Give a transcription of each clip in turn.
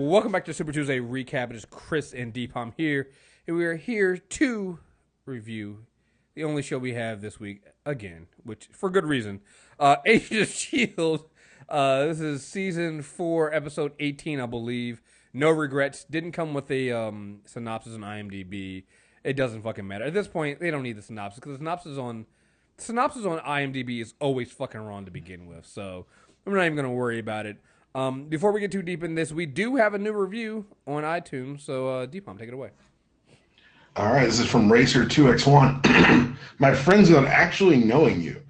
Welcome back to Super Tuesday Recap. It is Chris and Deepom here, and we are here to review the only show we have this week, again, which, for good reason, Agents of S.H.I.E.L.D. This is Season 4, Episode 18, I believe. No regrets. Didn't come with a synopsis on IMDb. It doesn't fucking matter. At this point, they don't need the synopsis, because the synopsis on IMDb is always fucking wrong to begin with, so I'm not even going to worry about it. Before we get too deep in this, we do have a new review on iTunes, so Deepom, take it away. All right, this is from Racer2X1. My friends without actually knowing you.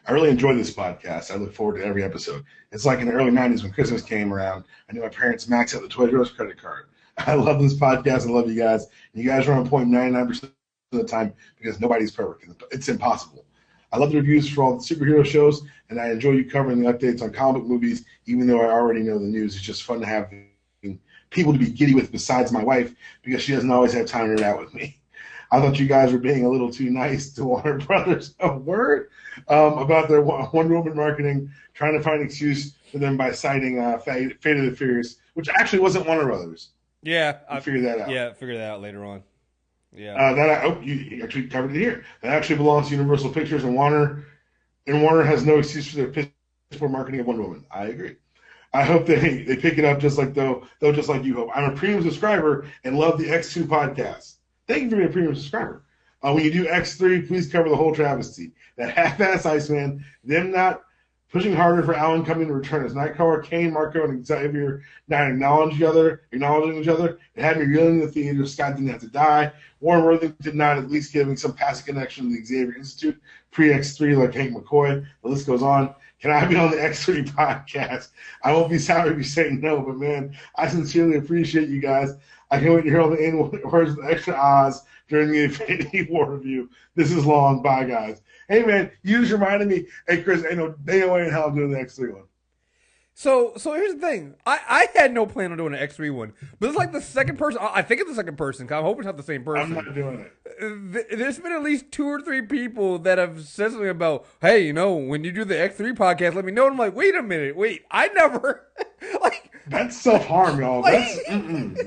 I really enjoy this podcast. I look forward to every episode. It's like in the early 90s when Christmas came around. I knew my parents maxed out the Toys R Us credit card. I love this podcast. I love you guys. And you guys are on point 99% of the time because nobody's perfect. It's impossible. I love the reviews for all the superhero shows, and I enjoy you covering the updates on comic book movies, even though I already know the news. It's just fun to have people to be giddy with besides my wife because she doesn't always have time to nerd out with me. I thought you guys were being a little too nice to Warner Brothers. A word about their Wonder Woman marketing, trying to find an excuse for them by citing Fate of the Furious, which actually wasn't Warner Brothers. Yeah, I figured that out. Yeah, figured that out later on. Yeah. You actually covered it here. That actually belongs to Universal Pictures, and Warner has no excuse for their piss poor marketing of Wonder Woman. I agree. I hope they pick it up just like just like you hope. I'm a premium subscriber and love the X2 podcast. Thank you for being a premium subscriber. When you do X3, please cover the whole travesty. That half-ass Iceman, them not pushing harder for Alan coming to return as Nightcrawler, Kane, Marco, and Xavier not acknowledging each other. It had me reeling in the theater. Scott didn't have to die. Warren Worthington did not at least giving some passive connection to the Xavier Institute, pre-X3 like Hank McCoy. The list goes on. Can I be on the X3 podcast? I won't be sorry if you say no, but man, I sincerely appreciate you guys. I can't wait to hear all the annual words of extra Oz during the Infinity War review. This is long. Bye, guys. Hey, man, you just reminded me. Hey, Chris, ain't no way in hell I'm doing the X3 one. So here's the thing. I had no plan on doing an X3 one, but it's like the second person. I think it's the second person, because I'm hoping it's not the same person. I'm not doing it. There's been at least 2 or 3 people that have said something about, hey, when you do the X3 podcast, let me know. And I'm like, wait a minute. I never. That's self-harm, y'all. That's,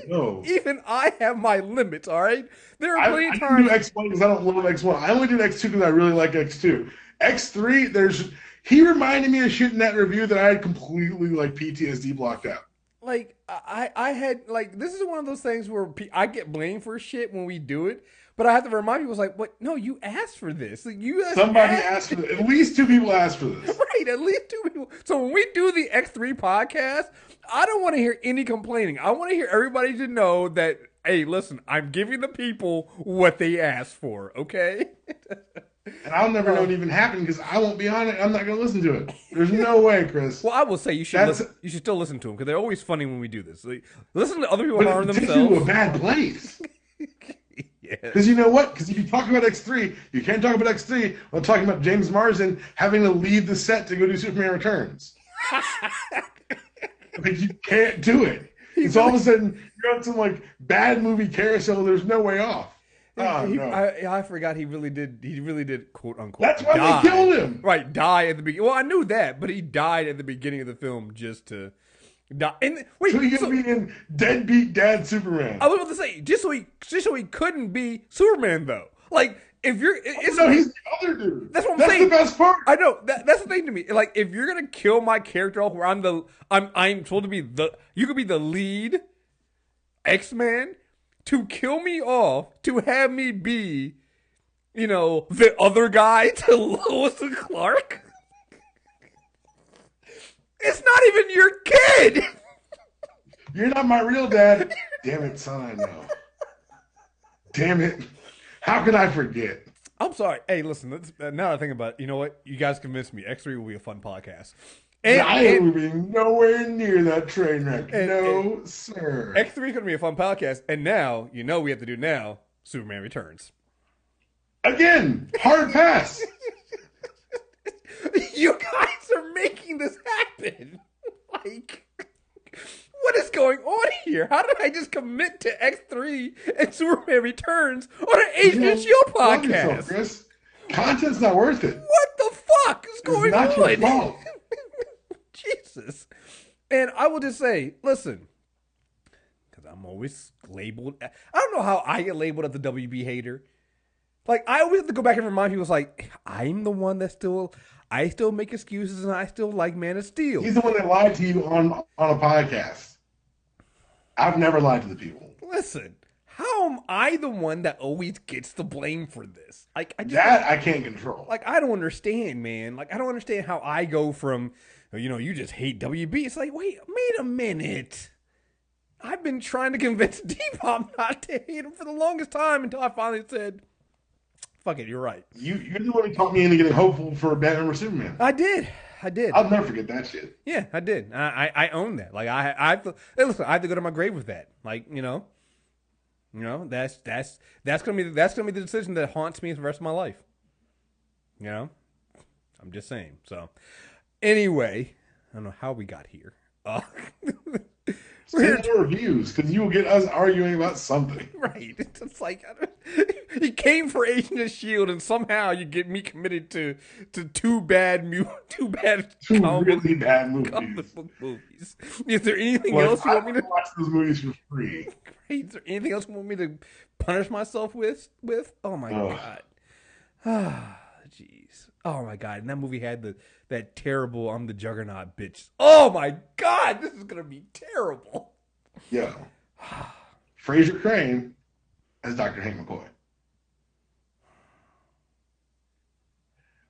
no. Even I have my limits, all right? There are plenty of times. I do X1 because I don't love X1. I only do X2 because I really like X2. X3, he reminded me of shit in that review that I had completely, PTSD blocked out. I had, this is one of those things where I get blamed for shit when we do it, but I have to remind people, what? No, you asked for this. Somebody asked for this. At least 2 people asked for this. Right, at least 2 people. So when we do the X3 podcast, I don't want to hear any complaining. I want to hear everybody to know that, hey, listen, I'm giving the people what they asked for, okay? And I'll never know it even happened because I won't be on it. I'm not going to listen to it. There's no way, Chris. Well, I will say you should still listen to them because they're always funny when we do this. Listen to other people harm themselves. But it takes you to a bad place. Because you know what? Because if you talk about X3, you can't talk about X3 while talking about James Marsden having to leave the set to go do Superman Returns. You can't do it. It's all of a sudden you're on some bad movie carousel. There's no way off. No. I forgot he really did quote unquote. That's why die. They killed him. Right, die at the beginning. Well, I knew that, but he died at the beginning of the film just to die. And wait, so he could be in Deadbeat Dad Superman. I was about to say just so he couldn't be Superman though. If you're, no, he's the other dude. That's what I'm saying. That's the best part. I know that's the thing to me. If you're gonna kill my character off, where I'm told to be you could be the lead X-Man. To kill me off, to have me be, the other guy to Lois and Clark. It's not even your kid. You're not my real dad. Damn it, son, I know. Damn it. How could I forget? I'm sorry. Hey, listen, now that I think about it, you know what? You guys convinced me. X3 will be a fun podcast. I will be nowhere near that train wreck. No, sir. X3 is going to be a fun podcast. And now, we have to do Superman Returns. Again, hard pass. You guys are making this happen. What is going on here? How did I just commit to X3 and Superman Returns on an Agent of S.H.I.E.L.D. podcast? Yourself, Chris. Content's not worth it. What the fuck is going on? It's not your fault. Jesus. And I will just say, listen, I'm always labeled. I don't know how I get labeled as the WB hater. Like, I always have to go back and remind people, it's like, I'm the one that I still make excuses and I still like Man of Steel. He's the one that lied to you on a podcast. I've never lied to the people. Listen, how am I the one that always gets the blame for this? Like, I can't control. Like, I don't understand, man. Like, I don't understand how I go from, you just hate WB. It's like, wait a minute. I've been trying to convince Depop not to hate him for the longest time until I finally said, fuck it, you're right. You're the one who talked me into getting hopeful for Batman vs Superman. I did. I'll never forget that shit. Yeah, I did. I own that. Like, listen, I have to go to my grave with that. Like, that's gonna be the decision that haunts me for the rest of my life. I'm just saying. So, anyway, I don't know how we got here. Send your reviews, because you will get us arguing about something. Right. It's like, he came for Agent of S.H.I.E.L.D. and somehow you get me committed to two really bad comic book movies. Is there anything else you want me to watch those movies for free? Is there anything else you want me to punish myself with? Oh my God. Jeez. Oh my God. And that movie had that terrible I'm the Juggernaut bitch. Oh my God. This is gonna be terrible. Yeah. Fraser Crane as Dr. Hank McCoy.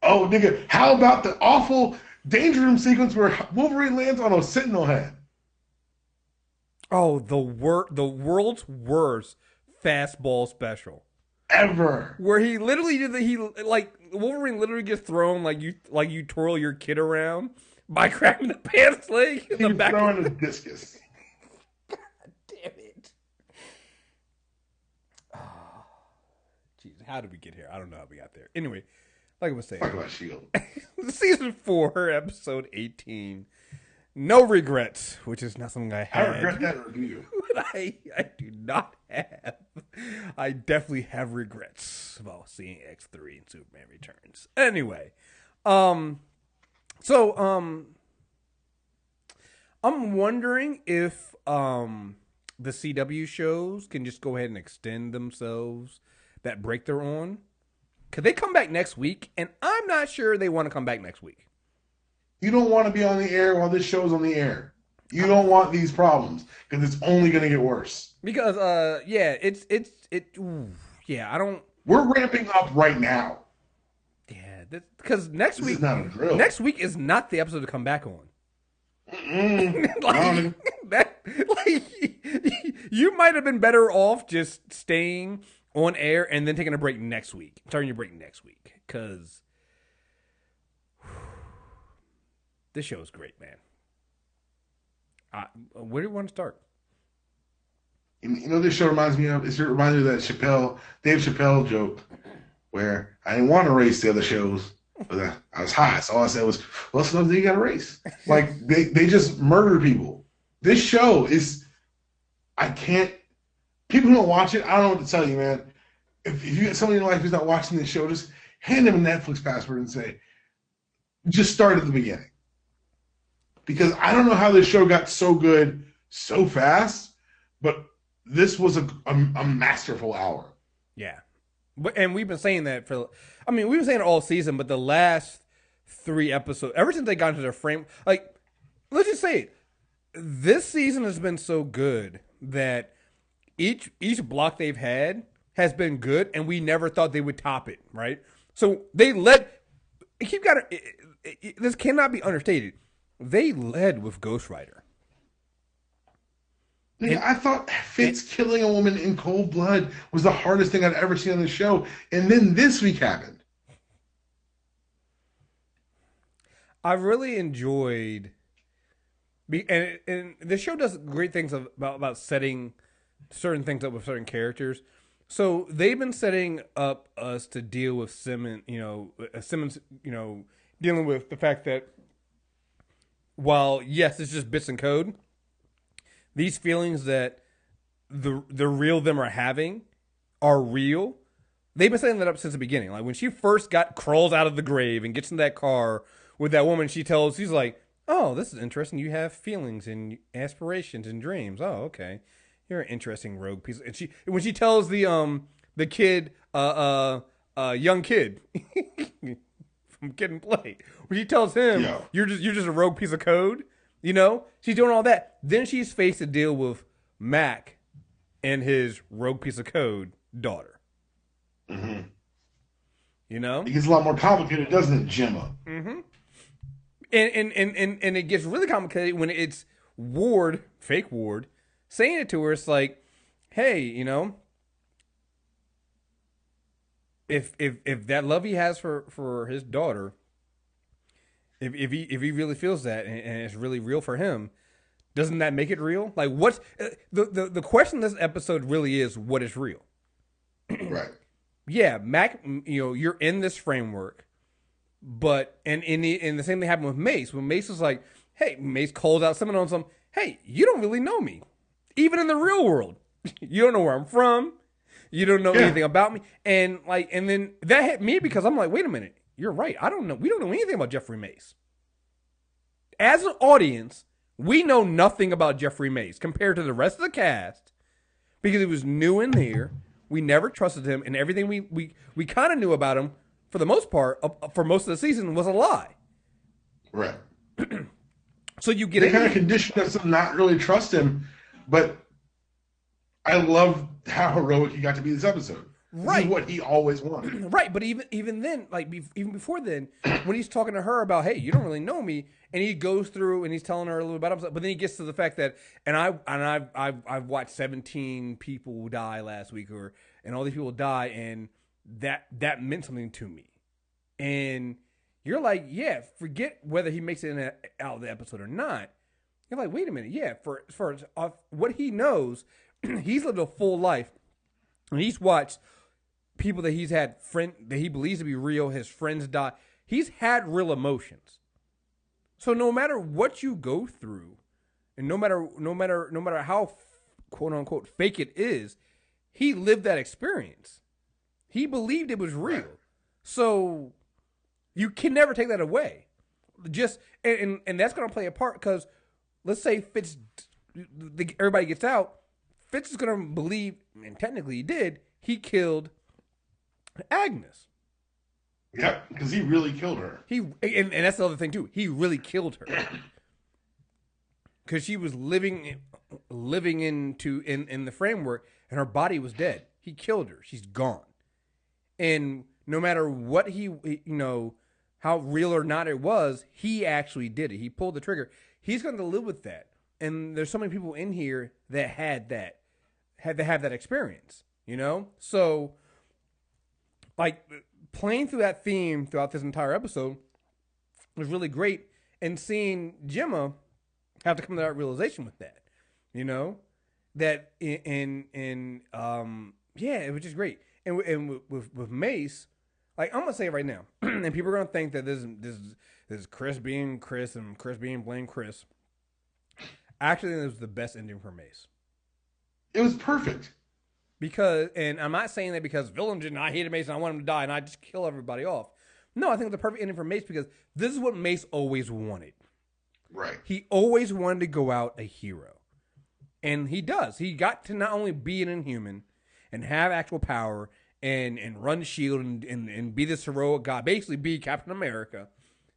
Oh, nigga, how about the awful Danger Room sequence where Wolverine lands on a Sentinel head? Oh, the world's worst fastball special ever. Where he literally Wolverine literally gets thrown like you twirl your kid around by cracking the pants leg in the back. He's throwing a discus. God damn it. Oh, jeez, how did we get here? I don't know how we got there. Anyway, like I was saying. Talk about S.H.I.E.L.D. Season 4, episode 18. No regrets, which is not something I had. I regret that review. I do not have. I definitely have regrets about seeing X3 and Superman Returns. Anyway, I'm wondering if the CW shows can just go ahead and extend themselves that break they're on. Could they come back next week? And I'm not sure they want to come back next week. You don't want to be on the air while this show's on the air. You don't want these problems because it's only going to get worse. Because I don't. We're ramping up right now. Yeah, because next week is not a drill. Next week is not the episode to come back on. You might have been better off just staying on air and then taking a break next week, starting your break next week, because this show is great, man. Where do you want to start? You know, this show reminds me of. It reminds me of that Dave Chappelle joke where I didn't want to race the other shows, but I was high, so all I said was, "Well, sometimes you got to race." Like they just murder people. This show is. I can't. People who don't watch it, I don't know what to tell you, man. If you get somebody in your life who's not watching this show, just hand them a Netflix password and say, just start at the beginning. Because I don't know how this show got so good so fast, but this was a masterful hour. Yeah. And we've been saying that we've been saying it all season, but the last 3 episodes, ever since they got into their frame, like, let's just say it, this season has been so good that each block they've had has been good, and we never thought they would top it, right? So they led. This cannot be understated. They led with Ghost Rider. I thought Fitz killing a woman in cold blood was the hardest thing I'd ever seen on the show, and then this week happened. I really enjoyed, and the show does great things about setting certain things up with certain characters. So they've been setting up us to deal with Simmons, dealing with the fact that while, yes, it's just bits and code, these feelings that the real them are having are real. They've been setting that up since the beginning. Like when she first crawls out of the grave and gets in that car with that woman, she's like, "Oh, this is interesting. You have feelings and aspirations and dreams. Oh, okay. you're an interesting rogue piece. And when she tells the kid, young kid from Kid and Play, when she tells him, you're just a rogue piece of code, you know, she's doing all that. Then she's faced to deal with Mac and his rogue piece of code daughter. Mm-hmm. You know, it gets a lot more complicated, doesn't it, Gemma? Mm-hmm. And it gets really complicated when it's Ward, fake Ward, saying it to her. It's like, hey, you know, if that love he has for his daughter, if he really feels that and it's really real for him, doesn't that make it real? Like, what's the question of this episode really is, what is real? Right. Yeah, Mac, you know, you're in this framework, but and the same thing happened with Mace. When Mace was like, hey, Mace calls out someone on some, hey, you don't really know me. Even in the real world. You don't know where I'm from. You don't know anything about me. And then that hit me because I'm like, wait a minute, you're right. We don't know anything about Jeffrey Mace. As an audience, we know nothing about Jeffrey Mace compared to the rest of the cast because he was new in here. We never trusted him, and everything we kind of knew about him, for the most part, for most of the season, was a lie. Right. So you get they kind of conditioned us to not really trust him, but I love how heroic he got to be this episode. Right. This is what he always wanted. Right, but even then, like even before then, when he's talking to her about, hey, you don't really know me, and he goes through and he's telling her a little about himself, but then he gets to the fact that, I've watched 17 people die last week, and all these people die, and that meant something to me, and you're like, yeah, forget whether he makes it out of the episode or not. You're like, wait a minute, yeah, for what he knows, he's lived a full life, and he's watched people that he's had that he believes to be real, his friends die. He's had real emotions. So no matter what you go through, and no matter how quote unquote fake it is, he lived that experience. He believed it was real. So you can never take that away. Just and that's going to play a part because let's say Fitz, everybody gets out. Fitz is going to believe, and technically he did, he killed Agnes. Yep, because he really killed her. And that's the other thing too. He really killed her because she was living in the framework, and her body was dead. He killed her. She's gone. And no matter what how real or not it was, he actually did it. He pulled the trigger. He's going to live with that. And there's so many people in here that had to have that experience. You know, so like playing through that theme throughout this entire episode was really great, and seeing Gemma have to come to that realization with that, you know, that it was just great. And with Mace, like I'm gonna say it right now, and people are gonna think that this is Chris being Chris and Chris being blame Chris. Actually, it was the best ending for Mace. It was perfect. Because, and I'm not saying that because villain did not hate Mace and I want him to die and I just kill everybody off. No, I think it's the perfect ending for Mace because this is what Mace always wanted. Right. He always wanted to go out a hero. And he does. He got to not only be an Inhuman and have actual power and run S.H.I.E.L.D. and be this heroic guy, basically be Captain America.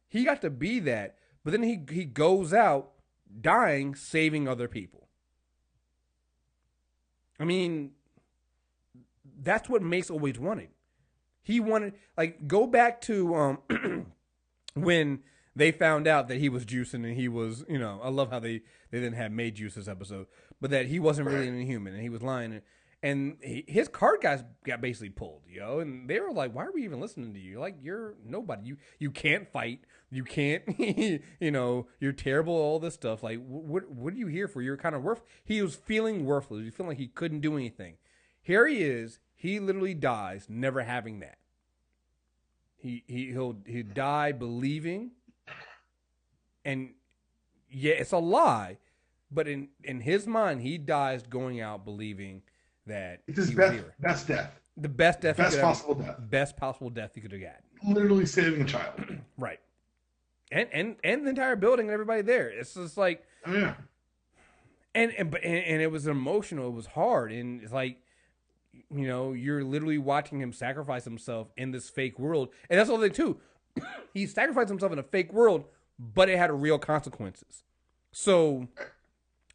He got to be that, but then he goes out dying, saving other people. I mean, that's what Mace always wanted. He wanted, like, go back to when they found out that he was juicing and he was, you know, I love how they didn't have May juice this episode, but that he wasn't really an Inhuman and he was lying. And his card guys got basically pulled, and they were like, why are we even listening to you? You're like, you're nobody. You can't fight. You can't, you're terrible, all this stuff. Like, what are you here for? You're kind of worthless. He was feeling worthless. He was feeling like he couldn't do anything. Here he is. He literally dies never having that. He'll die believing, and yeah, it's a lie, but in his mind, he dies going out believing that it's his best death. The best death. Best possible death. Best possible death he could have got. Literally saving a child. Right. And the entire building and everybody there. It's just like, oh, yeah. and it was emotional. It was hard, and it's like, you know, you're literally watching him sacrifice himself in this fake world, and that's the other thing too. He sacrificed himself in a fake world, but it had real consequences. So,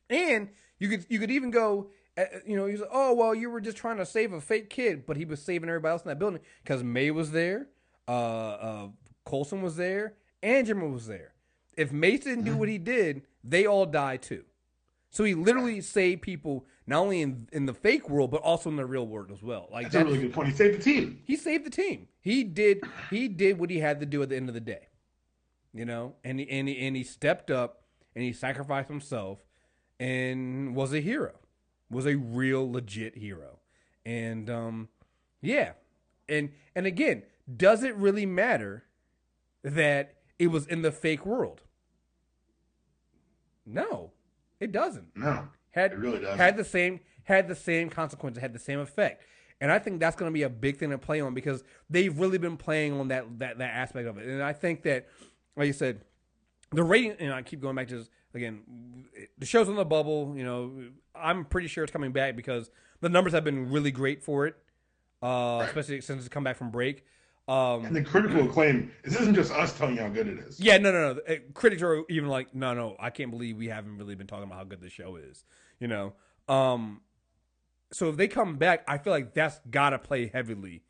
and you could even go, you know, he's like, oh well, you were just trying to save a fake kid, but he was saving everybody else in that building because May was there, Coulson was there, and Jimmer was there. If Mace didn't do what he did, they all die too. So he literally saved people not only in the fake world, but also in the real world as well. Like that's a really good point. He saved the team. He saved the team. He did what he had to do at the end of the day. You know, and he stepped up and he sacrificed himself and was a hero. Was a real legit hero. And yeah. And again, does it really matter that it was in the fake world? No. It doesn't. No, it really doesn't. Had the same consequences, had the same effect, and I think that's going to be a big thing to play on because they've really been playing on that aspect of it. And I think that, like you said, the rating, and I keep going back to this again. The show's on the bubble. You know, I'm pretty sure it's coming back because the numbers have been really great for it, especially since it's come back from break. And the critical acclaim, this isn't just us telling you how good it is. Yeah, no. Critics are even like, no, I can't believe we haven't really been talking about how good the show is. You know, so if they come back, I feel like that's gotta play heavily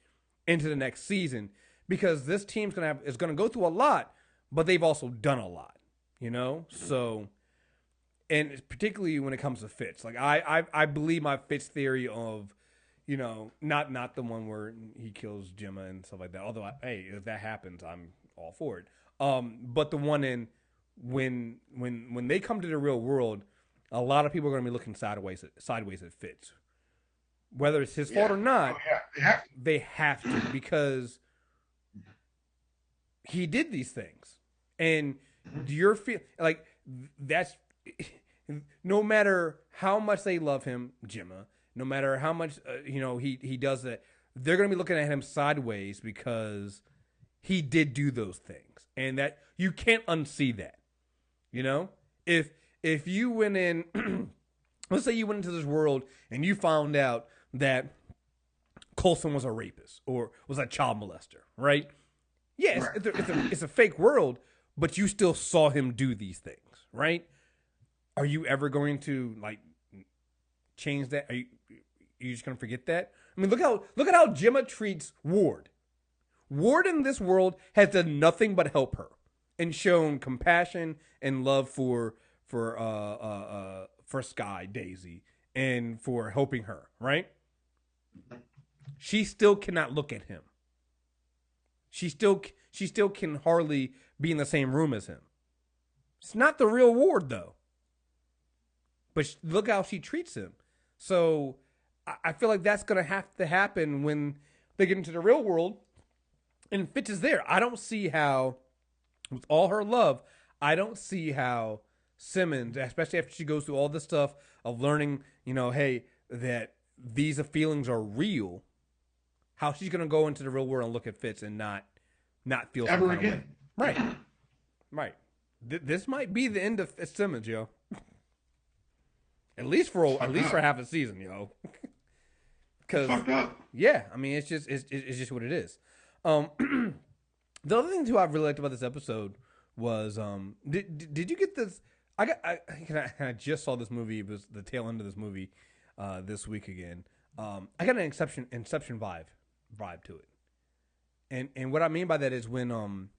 into the next season because this team's is gonna go through a lot, but they've also done a lot. You know, so and particularly when it comes to Fitz, like I believe my Fitz theory of, you know, not the one where he kills Gemma and stuff like that. Although, hey, if that happens, I'm all for it. But the one in when they come to the real world, a lot of people are going to be looking sideways at Fitz, whether it's his fault or not. They have to because he did these things, and you're like that's no matter how much they love him, Gemma. No matter how much he does that, they're going to be looking at him sideways because he did do those things, and that you can't unsee that. You know, if you went in, let's say you went into this world and you found out that Coulson was a rapist or was a child molester, right? Yes, it's a fake world, but you still saw him do these things, right? Are you ever going to like change that? Are you just gonna forget that? I mean, look at how Gemma treats Ward. Ward in this world has done nothing but help her and shown compassion and love for Sky, Daisy, and for helping her. Right? She still cannot look at him. She still can hardly be in the same room as him. It's not the real Ward though. But look how she treats him. So I feel like that's going to have to happen when they get into the real world and Fitz is there. I don't see how, with all her love, I don't see how Simmons, especially after she goes through all this stuff of learning, you know, hey, that these feelings are real, how she's going to go into the real world and look at Fitz and not feel some ever kind again. Of way. Right. This might be the end of Simmons, yo. At least for half a season, yo. Because yeah, I mean it's just what it is. The other thing too I really liked about this episode was did you get this? I just saw this movie. It was the tail end of this movie this week again. I got an Inception vibe to it, and what I mean by that is when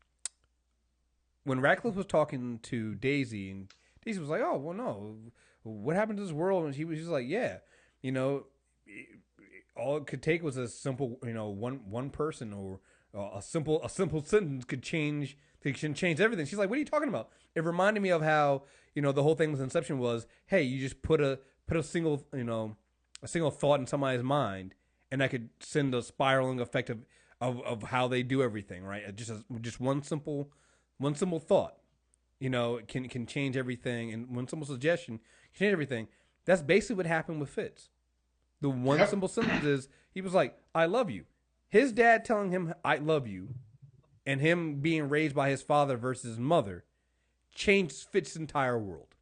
Radcliffe was talking to Daisy and Daisy was like, oh well no. What happened to this world? And she was like, yeah, you know, all it could take was a simple, you know, one person or a simple sentence could change everything. She's like, what are you talking about? It reminded me of how, you know, the whole thing with Inception was, hey, you just put a single, you know, a single thought in somebody's mind, and that could send a spiraling effect of how they do everything, right? Just one simple thought. You know, it can change everything, and one simple suggestion can change everything. That's basically what happened with Fitz. The one simple sentence is, he was like, I love you. His dad telling him, I love you, and him being raised by his father versus his mother, changed Fitz's entire world.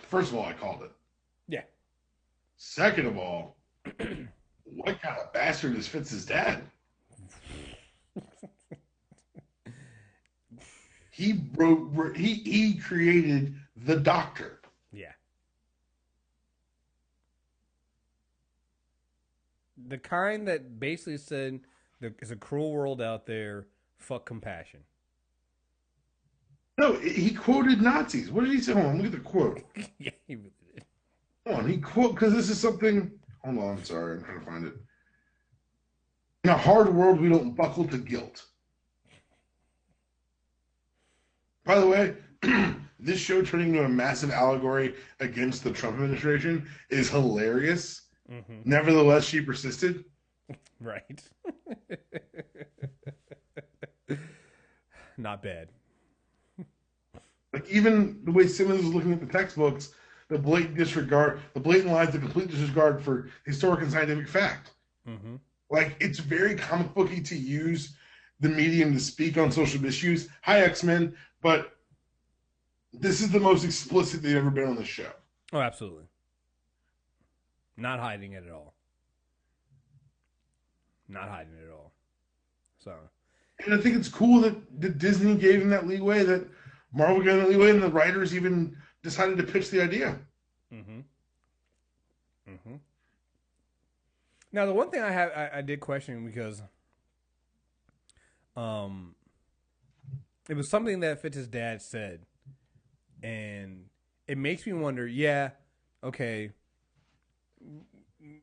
First of all, I called it. Yeah. Second of all, what kind of bastard is Fitz's dad? He created the Doctor. Yeah. The kind that basically said there's a cruel world out there. Fuck compassion. No, he quoted Nazis. What did he say? Hold on, look at the quote. Yeah, he really did. Hold on, he quote because this is something. Hold on, I'm sorry, I'm trying to find it. In a hard world, we don't buckle to guilt. By the way, this show turning into a massive allegory against the Trump administration is hilarious. Mm-hmm. Nevertheless, she persisted. Right. Not bad. Like, even the way Simmons was looking at the textbooks, the blatant lies, the complete disregard for historic and scientific fact. Mm-hmm. Like, it's very comic booky to use the medium to speak on social issues. Hi, X-Men, but this is the most explicit they've ever been on the show. Oh, absolutely. Not hiding it at all. Not hiding it at all. So, and I think it's cool that Disney gave him that leeway, that Marvel gave him that leeway, and the writers even decided to pitch the idea. Mm-hmm. Mm-hmm. Now, the one thing I did question, because it was something that Fitz's dad said, and it makes me wonder, yeah, okay,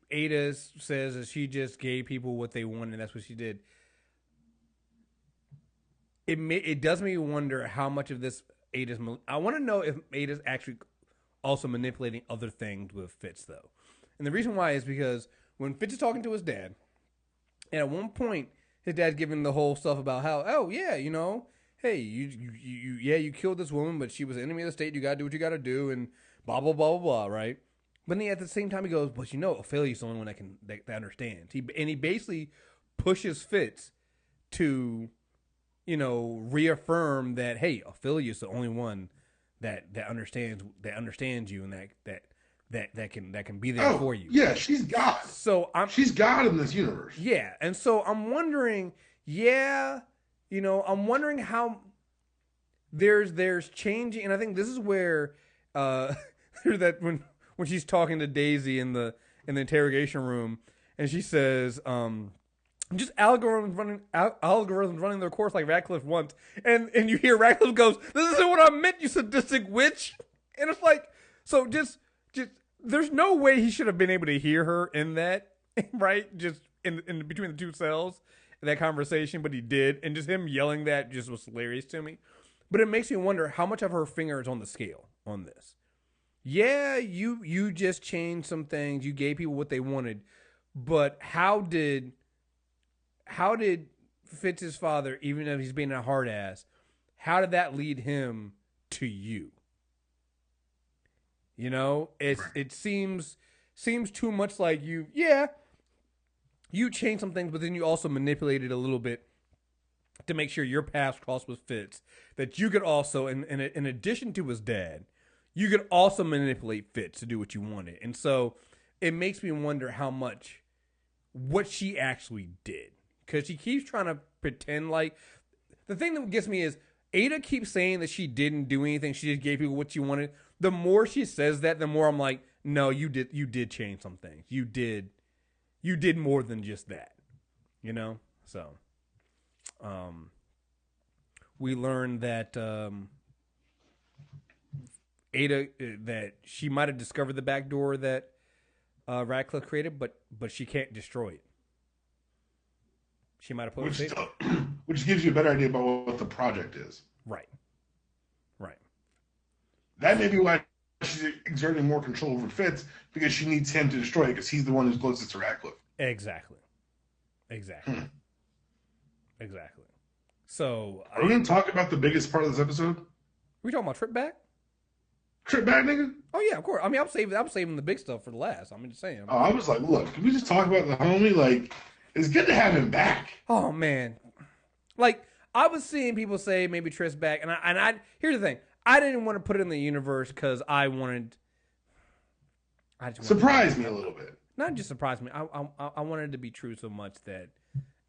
Ada says that she just gave people what they wanted, and that's what she did. It does make me wonder how much of this Ada's... I want to know if Ada's actually also manipulating other things with Fitz, though. And the reason why is because when Fitz is talking to his dad, and at one point, his dad's giving the whole stuff about how, oh, yeah, you know, hey, you killed this woman, but she was an enemy of the state, you got to do what you got to do, and blah, blah, blah, blah, blah, right? But then at the same time, he goes, but you know, Ophelia's the only one that understands. He basically pushes Fitz to, you know, reaffirm that, hey, Ophelia's the only one that understands you, and that can be there for you. Yeah, she's God. So she's God in this universe. Yeah, and so I'm wondering, I'm wondering how there's changing, and I think this is where that when she's talking to Daisy in the interrogation room, and she says, just algorithms running their course like Radcliffe wants, and you hear Radcliffe goes, "This isn't what I meant, you sadistic witch," and it's like, so just there's no way he should have been able to hear her in that, right? Just in between the two cells, in that conversation, but he did, and just him yelling that just was hilarious to me. But it makes me wonder how much of her finger is on the scale on this. Yeah, you just changed some things, you gave people what they wanted, but how did Fitz's father, even if he's being a hard ass, how did that lead him to you? You know, it seems too much like you changed some things, but then you also manipulated a little bit to make sure your paths crossed with Fitz. That you could also, in addition to his dad, you could also manipulate Fitz to do what you wanted. And so it makes me wonder what she actually did. Because she keeps trying to pretend like... The thing that gets me is Ada keeps saying that she didn't do anything. She just gave people what she wanted. The more she says that, the more I'm like, no, you did change some things. You did more than just that. You know? So, we learned that Ada, that she might have discovered the back door that Radcliffe created, but she can't destroy it. She might have put it, which gives you a better idea about what the project is. Right. That may be why she's exerting more control over Fitz, because she needs him to destroy it, because he's the one who's closest to Radcliffe. Exactly. So, are we going to talk about the biggest part of this episode? We talking about Tripp Back? Tripp Back, nigga? Oh yeah, of course. I mean, I'm saving the big stuff for the last. I'm just saying. Oh, I was like, look, can we just talk about the homie? Like, it's good to have him back. Oh man, like I was seeing people say maybe Tripp's back, and I here's the thing: I didn't want to put it in the universe because I wanted I just surprised me a little bit. Not just surprised me. I wanted it to be true so much that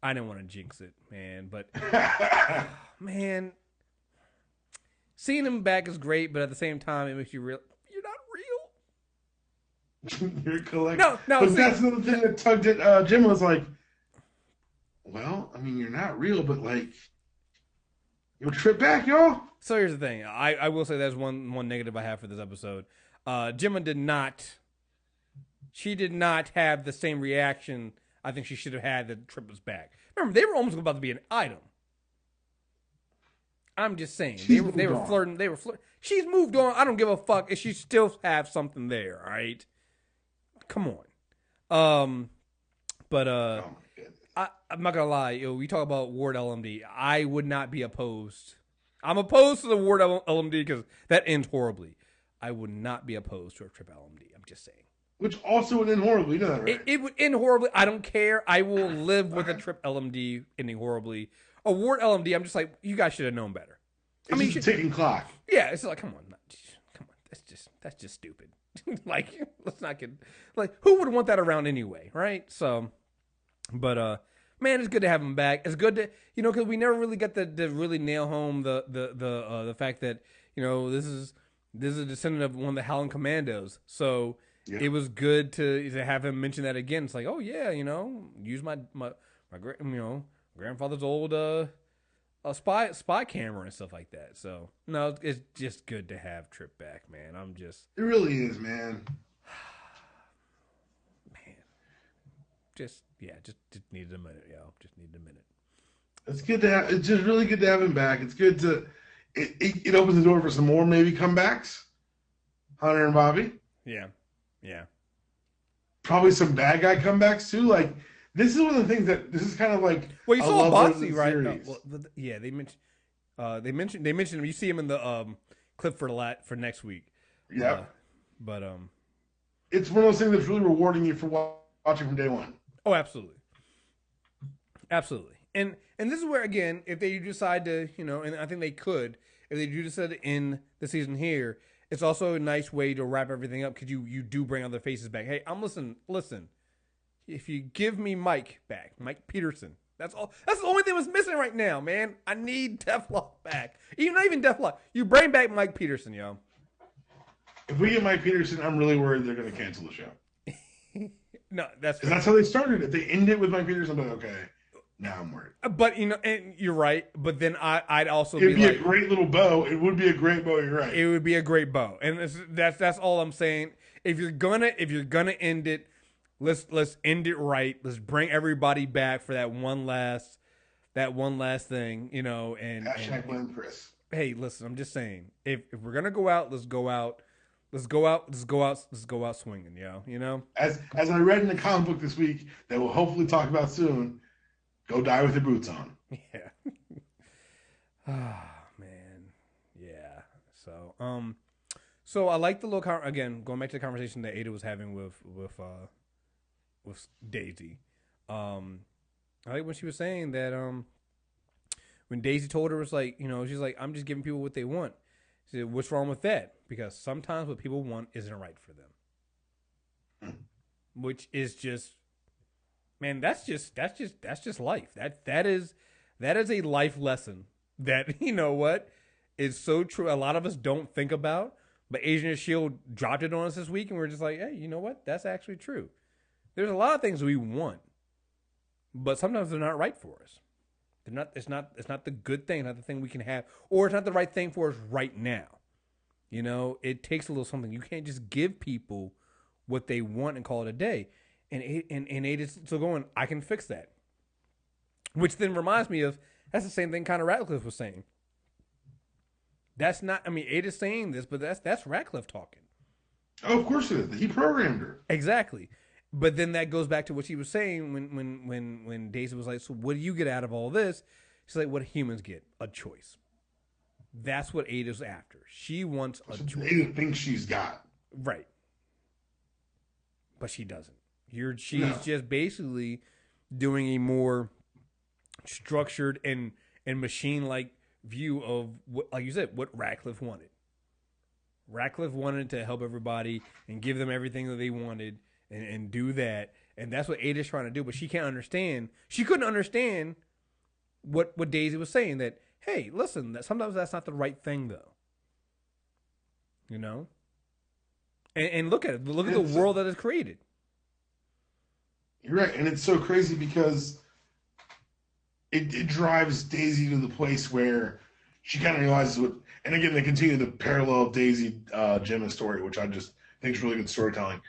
I didn't want to jinx it, man. But man, seeing him back is great, but at the same time, it makes you real. You're not real. You're collecting. No. But that's another thing that tugged at Jim was like, well, I mean, you're not real, but like, you'll trip back, y'all. So here's the thing. I will say there's one negative I have for this episode. Gemma did not. She did not have the same reaction I think she should have had that Tripp was back. Remember, they were almost about to be an item. I'm just saying. They were flirting. They were flirting. She's moved on. I don't give a fuck if she still have something there, all right? Come on. I'm not going to lie. We talk about Ward LMD. I would not be opposed. I'm opposed to the Ward LMD because that ends horribly. I would not be opposed to a Tripp LMD. I'm just saying. Which also would end horribly, you know that, right? It would end horribly. I don't care. I will live with a Tripp LMD ending horribly. A Ward LMD, I'm just like, you guys should have known better. It's just a ticking clock. Yeah, it's like, come on. That's just stupid. Like, let's not get, like, who would want that around anyway, right? So, but, man, it's good to have him back. It's good to, because we never really got to really nail home the fact that, this is a descendant of one of the Howling Commandos. So, yeah. It was good to have him mention that again. It's like, oh yeah, use my grandfather's old spy camera and stuff like that. So no, it's just good to have Tripp back, man. It really is, man. Man, just needed a minute, yo. Just needed a minute. It's good to have. It's just really good to have him back. It's good to. It opens the door for some more maybe comebacks. Hunter and Bobby. Yeah. Probably some bad guy comebacks too. Like this is one of the things that this is kind of like. Well, you saw Botsy, right? No, yeah, they mentioned him. You see him in the clip for next week. Yeah, but it's one of those things that's really rewarding you for watching from day one. Oh, absolutely. And this is where again, if they decide to, and I think they could, if they do decide to end the season here. It's also a nice way to wrap everything up because you do bring other faces back. Hey, listen. If you give me Mike back, Mike Peterson, that's all. That's the only thing that's missing right now, man. I need Deathlock back. Not even Deathlock. You bring back Mike Peterson, yo. If we get Mike Peterson, I'm really worried they're going to cancel the show. No, that's how they started. If they end it with Mike Peterson, I'm like, okay. Now I'm worried. But, and you're right. But then I'd also It'd be like, a great little bow. It would be a great bow. You're right. It would be a great bow. And that's all I'm saying. If you're gonna end it, let's end it right. Let's bring everybody back for that one last thing, and hashtag blame Chris. Hey, listen, I'm just saying, if we're gonna go out, let's go out swinging, yo. As I read in the comic book this week that we'll hopefully talk about soon. Go die with your boots on. Yeah. Man. Yeah. So I like the little again going back to the conversation that Ada was having with Daisy. I like when she was saying that when Daisy told her was like, she's like, I'm just giving people what they want. She said, what's wrong with that? Because sometimes what people want isn't right for them. Which is just. Man, that's just life. That is a life lesson that is so true. A lot of us don't think about, but Agent of Shield dropped it on us this week, and we're just like, hey, you know what? That's actually true. There's a lot of things we want, but sometimes they're not right for us. They're not. It's not the good thing, not the thing we can have, or it's not the right thing for us right now. It takes a little something. You can't just give people what they want and call it a day. And Ada's still going, I can fix that. Which then reminds me of, that's the same thing kind of Ratcliffe was saying. That's not, Ada's saying this, but that's Ratcliffe talking. Oh, of course it is. He programmed her. Exactly. But then that goes back to what she was saying when Daisy was like, so what do you get out of all this? She's like, what humans get? A choice. That's what Ada's after. She wants a choice. Ada thinks she's got. Right. But she doesn't. She's just basically doing a more structured and machine-like view of what, like you said, what Ratcliffe wanted. Ratcliffe wanted to help everybody and give them everything that they wanted and do that. And that's what Ada's trying to do. But she can't understand. She couldn't understand what Daisy was saying. That, hey, listen, sometimes that's not the right thing, though. You know? And look at it. Look at the world that is created. You're right. And it's so crazy because it drives Daisy to the place where she kind of realizes what, and again, they continue the parallel Daisy Gemma story, which I just think is really good storytelling.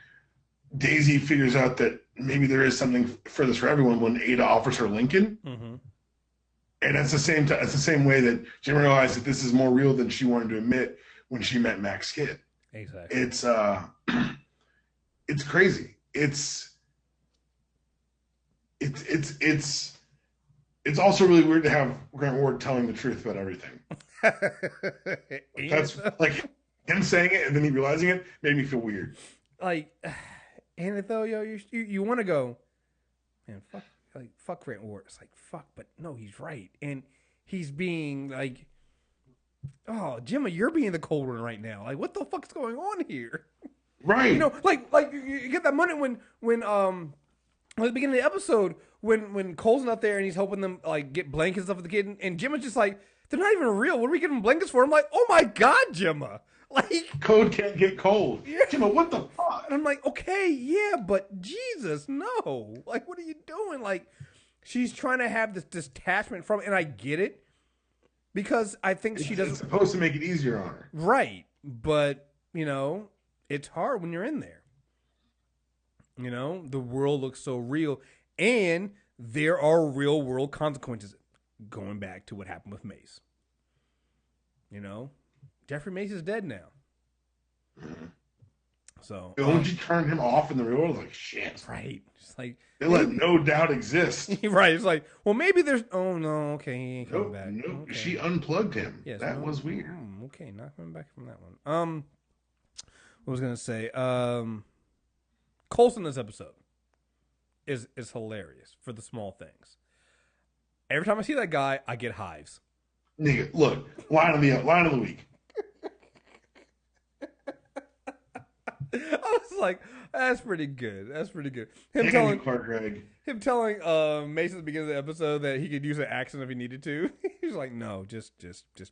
Daisy figures out that maybe there is something for this for everyone when Ada offers her Lincoln. Mm-hmm. And it's the same way that Gemma realized that this is more real than she wanted to admit when she met Max Kidd. Exactly. It's crazy. It's also really weird to have Grant Ward telling the truth about everything. That's like him saying it and then he realizing it made me feel weird. Like, and though you want to go, man, fuck Grant Ward. It's like fuck, but no, he's right, and he's being like, oh, Gemma, you're being the cold one right now. Like, what the fuck's going on here? Right. You know, like you get that moment when at the beginning of the episode when Cole's not there and he's helping them like get blankets and stuff for the kid, and Gemma's just like, they're not even real. What are we giving blankets for? I'm like, oh my god, Gemma. Like, code can't get cold. Yeah. Gemma, what the fuck? And I'm like, okay, yeah, but Jesus, no. Like, what are you doing? Like, she's trying to have this detachment from it, and I get it. Because I think she doesn't... It's supposed to make it easier on her. Right. But, you know, it's hard when you're in there. You know, the world looks so real. And there are real world consequences. Going back to what happened with Mace. You know? Jeffrey Mace is dead now. Mm-hmm. So... Once you turn him off in the real world, like, shit. Right. Just like... They let no doubt exist. Right. It's like, well, maybe there's... Oh, no. Okay. He ain't coming back. No. Okay. She unplugged him. Yes, that was weird. Okay. Not coming back from that one. What was I going to say? Coulson this episode is hilarious for the small things. Every time I see that guy, I get hives. Nigga, look. Line of the week. I was like, that's pretty good. That's pretty good. Him telling Mace at the beginning of the episode that he could use an accent if he needed to. He's like, no, just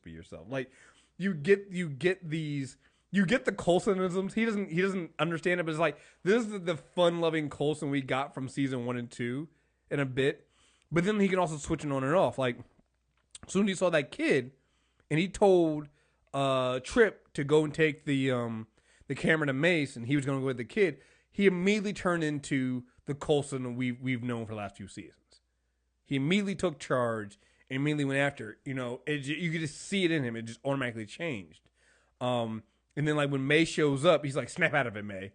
be yourself. Like, you get the Coulsonisms. He doesn't understand it, but it's like, this is the fun-loving Coulson we got from season 1 and 2 in a bit. But then he can also switch it on and off. Like, as soon as he saw that kid, and he told Tripp to go and take the camera to Mace, and he was going to go with the kid, he immediately turned into the Coulson we've known for the last few seasons. He immediately took charge and immediately went after. You know, you could just see it in him. It just automatically changed. And then, like, when May shows up, he's like, snap out of it, May.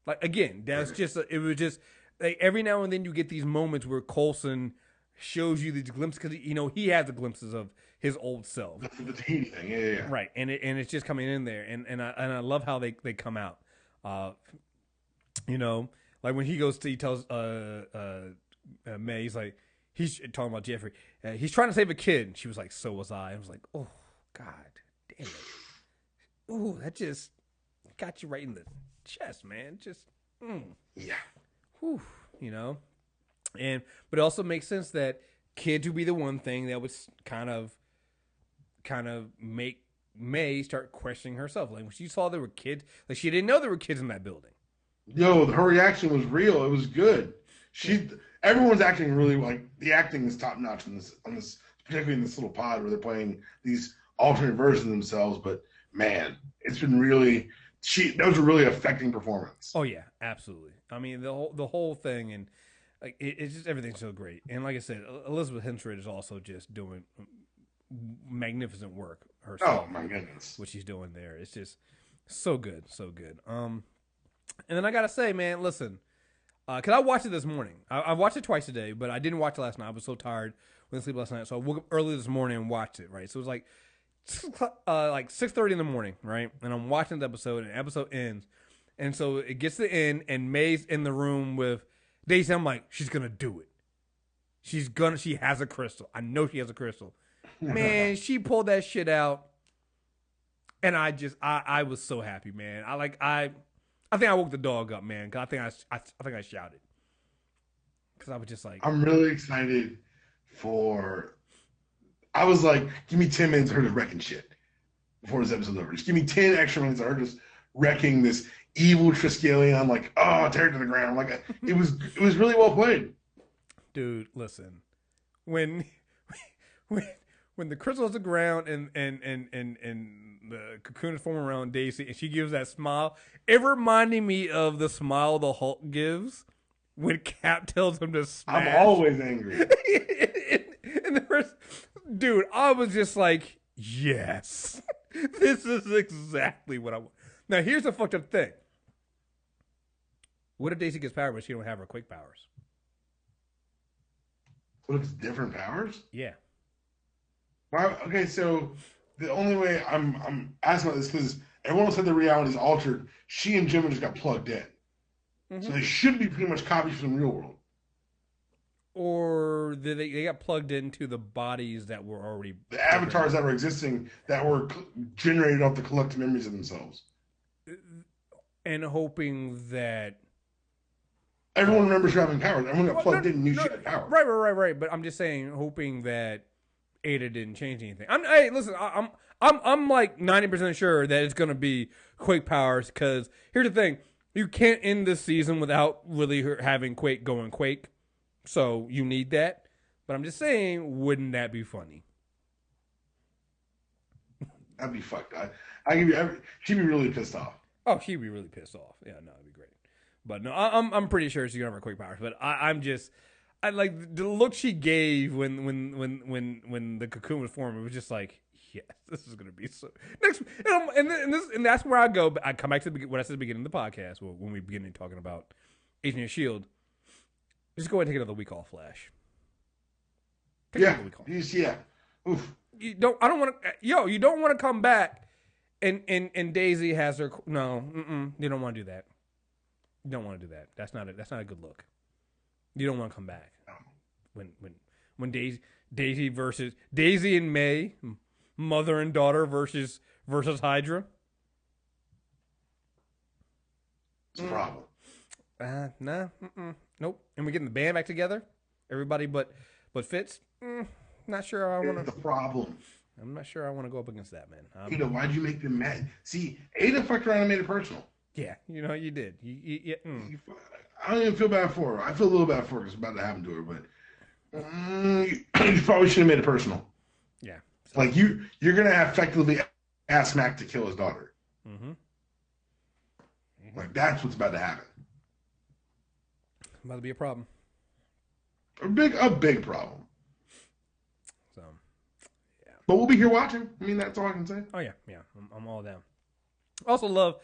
Like, again, that's just, it was just, like, every now and then you get these moments where Coulson shows you these glimpses, because, you know, he has the glimpses of his old self. The Tahiti thing, yeah. Right, and it's just coming in there, and I love how they come out. You know, like when he tells May, he's like, he's talking about Jeffrey. He's trying to save a kid. And she was like, so was I. I was like, oh, God damn it. Ooh, that just got you right in the chest, man. Just, yeah. Whew, you know? But it also makes sense that kids would be the one thing that would kind of make May start questioning herself. Like when she saw there were kids, like she didn't know there were kids in that building. Yo, her reaction was real. It was good. Everyone's acting really, like, the acting is top notch on this, particularly in this little pod where they're playing these alternate versions of themselves. But man, it's been really, that was a really affecting performance. Oh yeah, absolutely. I mean, the whole thing, and like it's just everything's so great. And like I said, Elizabeth Henstridge is also just doing magnificent work herself. Oh my goodness, what she's doing there, it's just so good, so good. And then I gotta say, man, listen, because I watched it this morning. I watched it twice a day, but I didn't watch it last night. I was so tired, went to sleep last night, so I woke up early this morning and watched it. Right, so it was like 6:30 in the morning, right? And I'm watching the episode, and the episode ends, and so it gets to the end, and May's in the room with Daisy. I'm like, she's gonna do it. She has a crystal. I know she has a crystal. Man, she pulled that shit out. And I was so happy, man. I think I woke the dog up, man. 'Cause I think I shouted because I was just like, I'm really excited for. I was like, give me 10 minutes of her just wrecking shit before this episode's over. Just give me 10 extra minutes of her just wrecking this evil Triskelion. Like, oh, tear it to the ground. Like, it was really well played. dude, listen, when when the crystal hits the ground and the cocoon is forming around Daisy and she gives that smile, it reminded me of the smile the Hulk gives when Cap tells him to smash. I'm always angry. And the first, dude, I was just like, yes, this is exactly what I want. Now, here's the fucked up thing. What if Daisy gets power, but she don't have her quick powers? What if it's different powers? Yeah. Well, okay, so the only way I'm asking about this because everyone said the reality is altered. She and Jim just got plugged in. Mm-hmm. So they should be pretty much copies from the real world. Or they got plugged into the bodies that were already... The avatars that were existing that were generated off the collective memories of themselves. And hoping that... Everyone remembers her having powers. Everyone got plugged in and knew she had power. Right. But I'm just saying, hoping that Ada didn't change anything. Hey, listen, I'm like 90% sure that it's gonna be Quake powers. Because here's the thing: you can't end this season without really having Quake going Quake. So you need that. But I'm just saying, wouldn't that be funny? That'd be fucked. I give you. She'd be really pissed off. Oh, she'd be really pissed off. Yeah, no, it'd be great. But no, I'm pretty sure she's gonna have her quick powers. But I like the look she gave when the cocoon was forming. It was just like, yes, this is gonna be so next. And that's where I go. I come back to what I said at the beginning of the podcast when we begin talking about Agent of Shield. Just go ahead and take another week off, Flash. Take another week off. Yeah. Oof. You don't want to come back and Daisy has her. No, you don't want to do that. You don't want to do that. That's not a good look. You don't want to come back. When Daisy versus Daisy and May, mother and daughter versus Hydra. It's a problem. Nah. Nope. And we're getting the band back together. Everybody but Fitz. Not sure I want to. The problem. I'm not sure I want to go up against that, man. Ada, why'd you make them mad? See, Ada fucked around and made it personal. Yeah, you did. I don't even feel bad for her. I feel a little bad for her because it's about to happen to her, but you probably should have made it personal. Yeah. So. Like you're gonna effectively ask Mac to kill his daughter. Mm-hmm. Like that's what's about to happen. About to be a problem. A big problem. So, yeah. But we'll be here watching. I mean, that's all I can say. Oh yeah. I'm all down. Also love.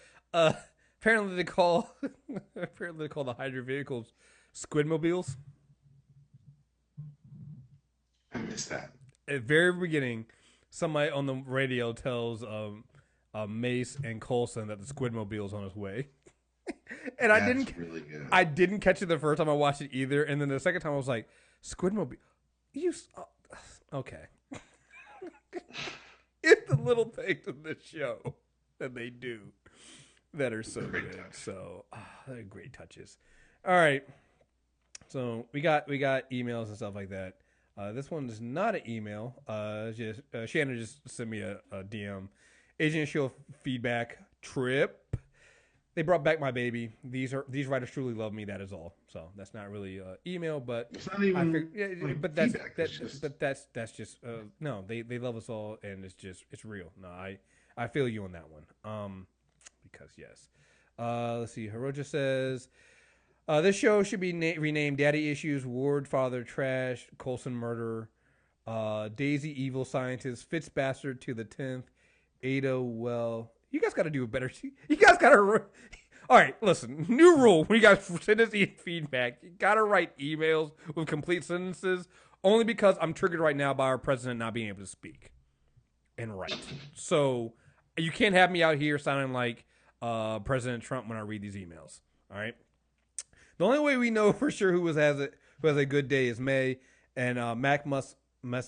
Apparently they call the Hydra vehicles Squidmobiles. I missed that. At the very beginning, somebody on the radio tells Mace and Coulson that the Squidmobile's on its way. And That's really good. I didn't catch it the first time I watched it either, and then the second time I was like, Squidmobile. Okay. It's the little things in this show that they do that are so good. Touch. So they're great touches. All right. So we got emails and stuff like that. This one is not an email. Just Shannon just sent me a DM. Agent Shield feedback. Tripp. They brought back my baby. These writers truly love me. That is all. So that's not really email, but it's not even. But that's just no. They love us all, and it's real. No, I feel you on that one. Because yes. Let's see. Hiroja says this show should be renamed Daddy Issues, Ward Father Trash, Coulson Murderer, Daisy Evil Scientist, Fitz Bastard to the 10th, Ada Well. You guys got to do a better. You guys got to. All right, listen. New rule: when you guys send us feedback, you got to write emails with complete sentences. Only because I'm triggered right now by our president not being able to speak and write. So you can't have me out here sounding like President Trump when I read these emails. All right. The only way we know for sure who has a good day is May, and Mac must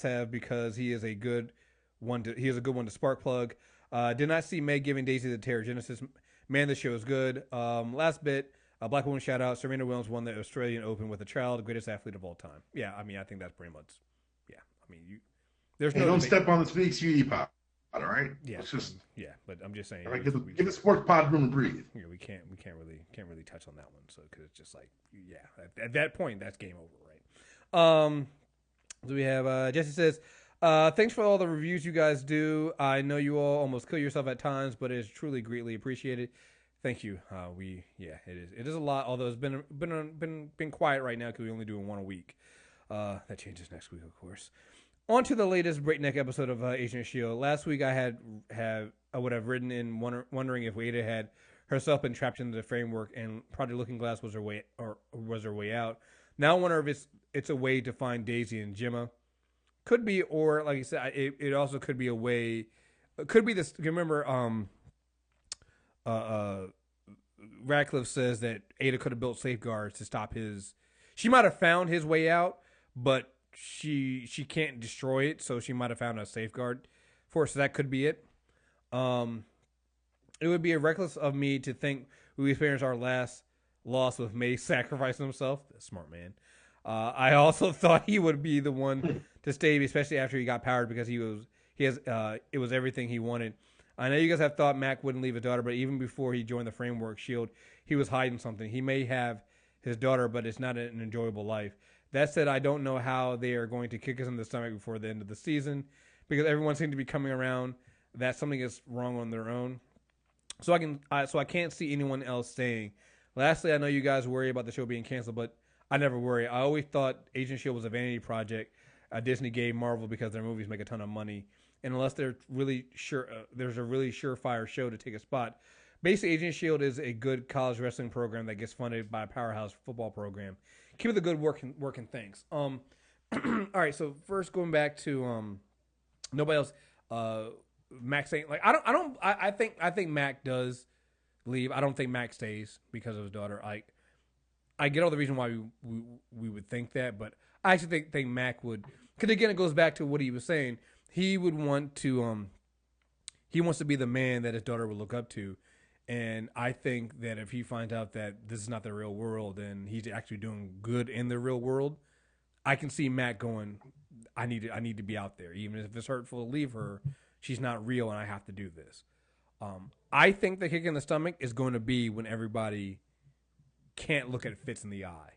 have because he is a good one to spark plug. Did not see Meg giving Daisy the Terror Genesis. Man, this show is good. Last bit, Black woman shout out. Serena Williams won the Australian Open with a child, greatest athlete of all time. Yeah, I mean, I think that's pretty much. Yeah, I mean, there's no. Don't step on the big sweetie pot. All right. Yeah, it's just but I'm just saying. Like, give the sports pod room to breathe. Yeah, we can't really touch on that one. So because it's just like, yeah, at that point, that's game over, right? So we have Jesse says, thanks for all the reviews you guys do. I know you all almost kill yourself at times, but it is truly greatly appreciated. Thank you. It is a lot. Although it's been quiet right now because we only do one a week. That changes next week, of course. On to the latest breakneck episode of Agent of S.H.I.E.L.D. Last week I would have written in wondering if Wada had herself been trapped into the framework and Project Looking Glass was her way out. Now I wonder if it's a way to find Daisy and Gemma. Could be, or like I said, it also could be a way. It could be this. Remember, Radcliffe says that Ada could have built safeguards to stop his. She might have found his way out, but she can't destroy it, so she might have found a safeguard for it. So that could be it. It would be reckless of me to think we experienced our last loss with Mace sacrificing himself. Smart man. I also thought he would be the one to stay, especially after he got powered, because it was everything he wanted. I know you guys have thought Mac wouldn't leave his daughter, but even before he joined the framework S.H.I.E.L.D., he was hiding something. He may have his daughter, but it's not an enjoyable life. That said, I don't know how they are going to kick us in the stomach before the end of the season, because everyone seems to be coming around that something is wrong on their own. So I can't see anyone else staying. Lastly, I know you guys worry about the show being canceled, but I never worry. I always thought Agent S.H.I.E.L.D. was a vanity project Disney gave Marvel because their movies make a ton of money. And unless they're really sure, there's a really surefire show to take a spot. Basically, Agent S.H.I.E.L.D. is a good college wrestling program that gets funded by a powerhouse football program. Keep it the good work and thanks. All right, so first going back to nobody else. Mac saying like I think Mac does leave. I don't think Mac stays because of his daughter. I get all the reason why we would think that, but I actually think Mac would, because again it goes back to what he was saying. He would want to he wants to be the man that his daughter would look up to. And I think that if he finds out that this is not the real world and he's actually doing good in the real world, I can see Matt going, I need to be out there. Even if it's hurtful to leave her, she's not real and I have to do this. I think the kick in the stomach is going to be when everybody can't look at Fitz in the eye.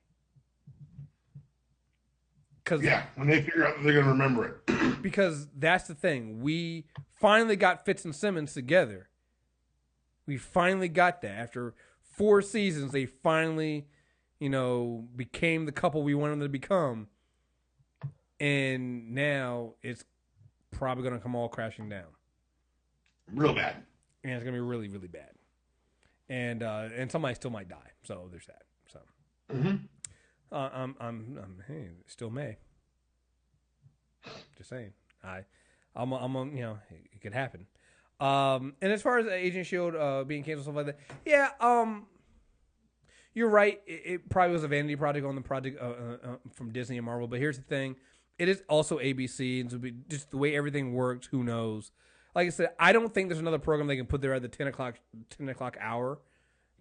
When they figure out that they're going to remember it. Because that's the thing. We finally got Fitz and Simmons together. We finally got that. After 4 seasons, they finally, became the couple we wanted them to become. And now it's probably going to come all crashing down. Real bad. And it's going to be really, really bad. And somebody still might die. So there's that. So. Mm-hmm. Hey, still May. Just saying. I'm it could happen. And as far as Agent S.H.I.E.L.D. Being canceled, stuff like that, yeah, you're right. It probably was a vanity project on the project from Disney and Marvel. But here's the thing: it is also ABC, and so just the way everything works, who knows? Like I said, I don't think there's another program they can put there at the 10 o'clock hour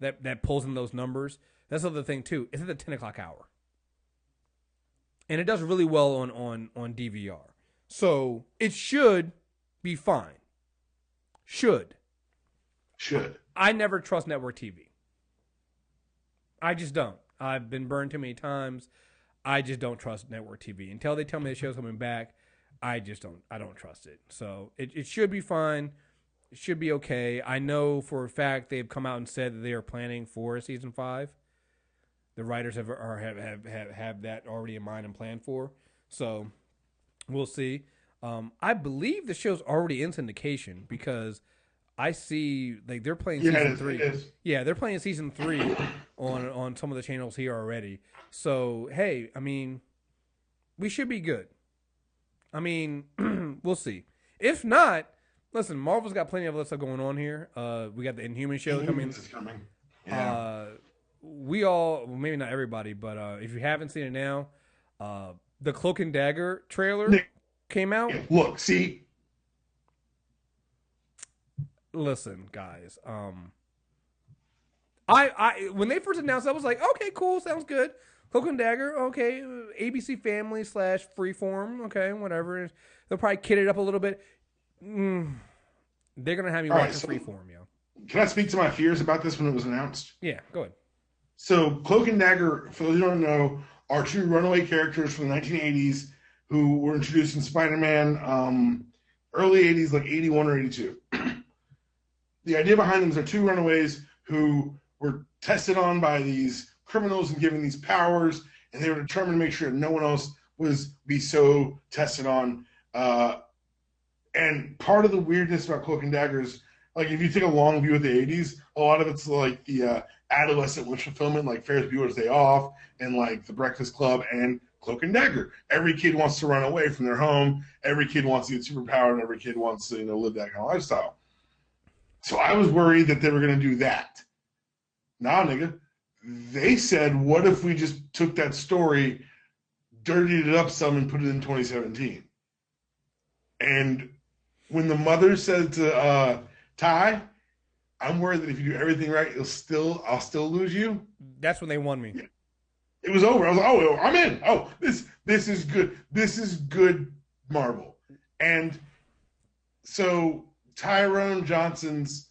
that pulls in those numbers. That's the other thing too. It's at the 10 o'clock hour, and it does really well on DVR. So it should be fine. Should. I never trust network TV. I just don't. I've been burned too many times. I just don't trust network TV. Until they tell me the show's coming back, I don't trust it. So it should be fine. It should be okay. I know for a fact they've come out and said that they are planning for season 5. The writers have that already in mind and planned for. So we'll see. I believe the show's already in syndication because I see like they're playing season 3. Yeah, they're playing season 3 on some of the channels here already. So hey, I mean, we should be good. I mean, we'll see. If not, listen, Marvel's got plenty of other stuff going on here. We got the Inhuman show coming. Yeah. We all, maybe not everybody, but if you haven't seen it now, the Cloak and Dagger trailer came out. Look, see. listen, guys. I when they first announced, I was like, okay, cool, sounds good. Cloak and Dagger, okay. ABC Family / Freeform, okay, whatever. They'll probably kid it up a little bit. They're gonna have me watch Freeform, yo. Can I speak to my fears about this when it was announced? Yeah, go ahead. So, Cloak and Dagger, for those who don't know, are two runaway characters from the 1980s who were introduced in Spider-Man early 80s, like 81 or 82. The idea behind them is they're two runaways who were tested on by these criminals and given these powers, and they were determined to make sure that no one else was be so tested on. And part of the weirdness about Cloak and Dagger is, like, if you take a long view of the 80s, a lot of it's like the adolescent wish fulfillment, like Ferris Bueller's Day Off and like The Breakfast Club and Cloak and Dagger. Every kid wants to run away from their home. Every kid wants to get superpowered, and every kid wants to, live that kind of lifestyle. So I was worried that they were going to do that. Nah, nigga. They said, what if we just took that story, dirtied it up some, and put it in 2017? And when the mother said to Ty, I'm worried that if you do everything right, I'll still lose you. That's when they won me. Yeah. It was over. I was like, oh, I'm in. Oh, this is good. This is good Marvel. And so Tyrone Johnson's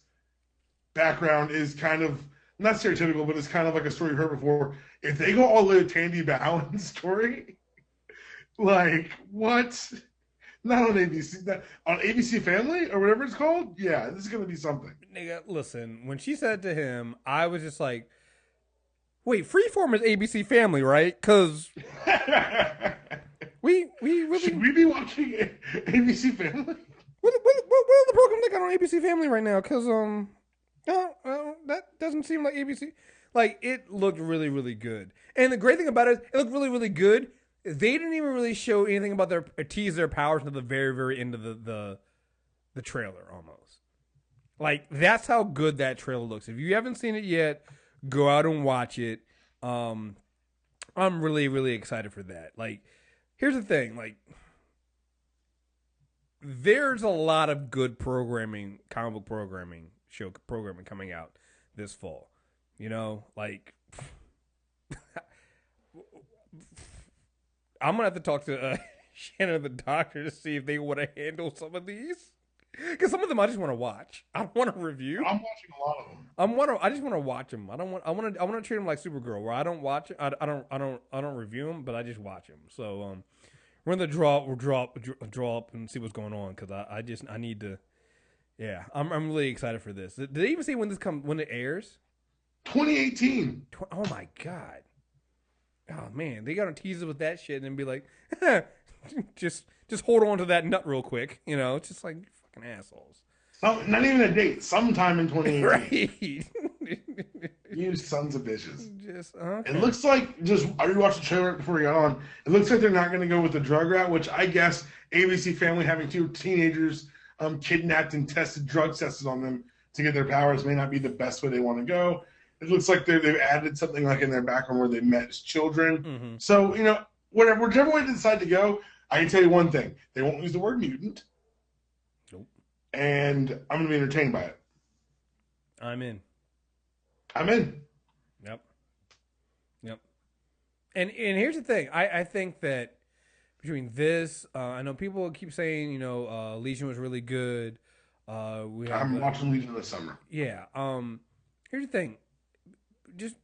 background is kind of not stereotypical, but it's kind of like a story you've heard before. If they go all the way to Tandy Bowen's story, like, what? Not on ABC. On ABC Family or whatever it's called? Yeah, this is going to be something. Nigga, listen, when she said to him, I was just like, wait, Freeform is ABC Family, right? Because we really... Should we be watching ABC Family? What are the programs they got on ABC Family right now? Because, that doesn't seem like ABC. Like, it looked really, really good. And the great thing about it looked really, really good. They didn't even really show anything about tease their powers until the very, very end of the trailer, almost. Like, that's how good that trailer looks. If you haven't seen it yet, go out and watch it. I'm really, really excited for that. Like, here's the thing. Like, there's a lot of good comic book show programming coming out this fall. Like, I'm going to have to talk to Shannon the Doctor to see if they want to handle some of these. Because some of them I just want to watch. I don't want to review. I'm watching a lot of them. I just want to watch them. I want to treat them like Supergirl, where I don't watch it. I don't review them, but I just watch them. So we're gonna draw up and see what's going on, because I need to. Yeah, I'm really excited for this. Did they even say when it airs? 2018. Oh my god. Oh man, they gotta tease us with that shit and be like, just hold on to that nut real quick. It's just like, fucking assholes. No, not even a date. Sometime in 2018. Right. You sons of bitches. Just okay. It looks like, I rewatched the trailer before we got on. It looks like they're not going to go with the drug route, which I guess ABC Family having two teenagers kidnapped and drug tested on them to get their powers may not be the best way they want to go. It looks like they've added something like in their background where they met as children. Mm-hmm. So, whichever way they decide to go, I can tell you one thing. They won't use the word mutant. Nope. And I'm going to be entertained by it. I'm in. Yep. And here's the thing. I think that between this, I know people keep saying, Legion was really good. I'm watching Legion this summer. Yeah. Here's the thing. Just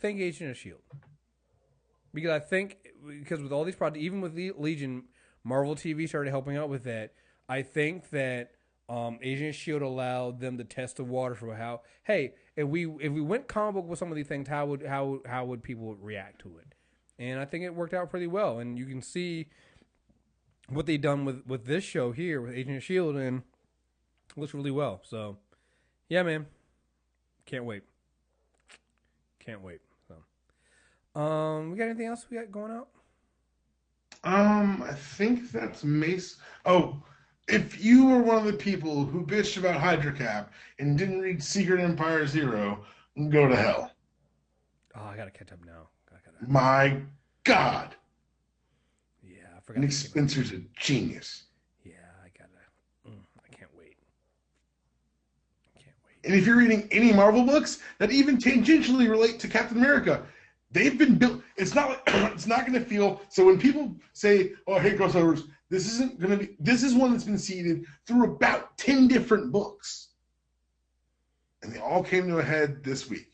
think Agent of S.H.I.E.L.D. Because with all these projects, even with Legion, Marvel TV started helping out with that. I think that Agent of S.H.I.E.L.D. allowed them to test the water for how, hey, if we went comic book with some of these things, how would people react to it? And I think it worked out pretty well. And you can see what they've done with this show here with Agent of S.H.I.E.L.D. and it looks really well. So, yeah, man. Can't wait. So, we got anything else we got going out? I think that's Mace. Oh, if you were one of the people who bitched about Hydra Cap and didn't read Secret Empire Zero, go to hell. Oh, I gotta catch up now. My God. Yeah, I forgot. Nick Spencer's a genius. Yeah, I can't wait. And if you're reading any Marvel books that even tangentially relate to Captain America, they've been built. It's not like, it's not going to feel. So when people say, "Oh, I hate crossovers," this isn't going to be. This is one that's been seeded through about 10 different books, and they all came to a head this week.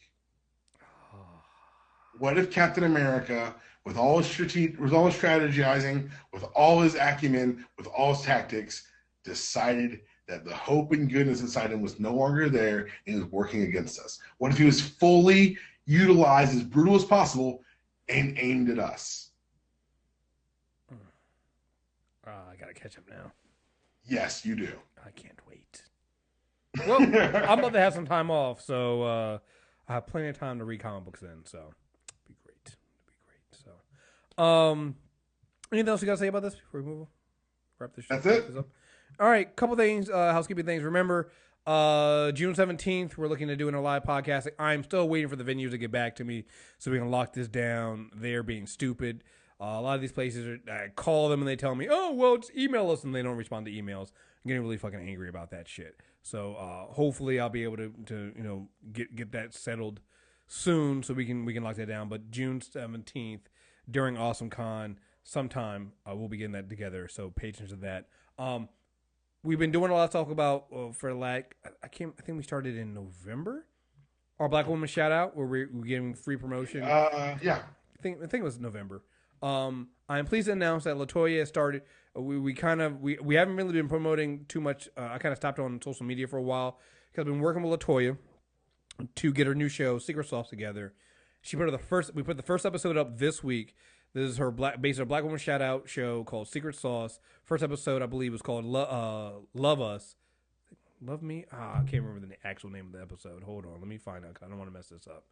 What if Captain America, with all his strategizing, with all his acumen, with all his tactics, decided that the hope and goodness inside him was no longer there and was working against us? What if he was fully utilized, as brutal as possible, and aimed at us? I gotta catch up now. Yes, you do. I can't wait. Well, I'm about to have some time off, so I have plenty of time to read comic books then, so it'll be great. So, anything else you gotta say about this before we move on? Wrap this shit up. All right, couple things, housekeeping things. Remember, June 17th, we're looking to do a live podcast. I'm still waiting for the venues to get back to me so we can lock this down. They're being stupid. A lot of these places, I call them and they tell me, "Oh, well, just email us," and they don't respond to emails. I'm getting really fucking angry about that shit. So hopefully I'll be able to get that settled soon so we can lock that down. But June 17th during Awesome Con, sometime we'll be getting that together. So pay attention to that. We've been doing a lot of talk about I think we started in November. Our Black Woman shout out where we're getting free promotion. Yeah. I think it was November. I'm pleased to announce that LaToya has started. We haven't really been promoting too much. I kind of stopped on social media for a while because I've been working with LaToya to get her new show Secret Sauce together. We put the first episode up this week. This is her Black Woman shout out show called Secret Sauce. First episode, I believe, was called Love Us. Love Me? I can't remember the actual name of the episode. Hold on. Let me find out because I don't want to mess this up.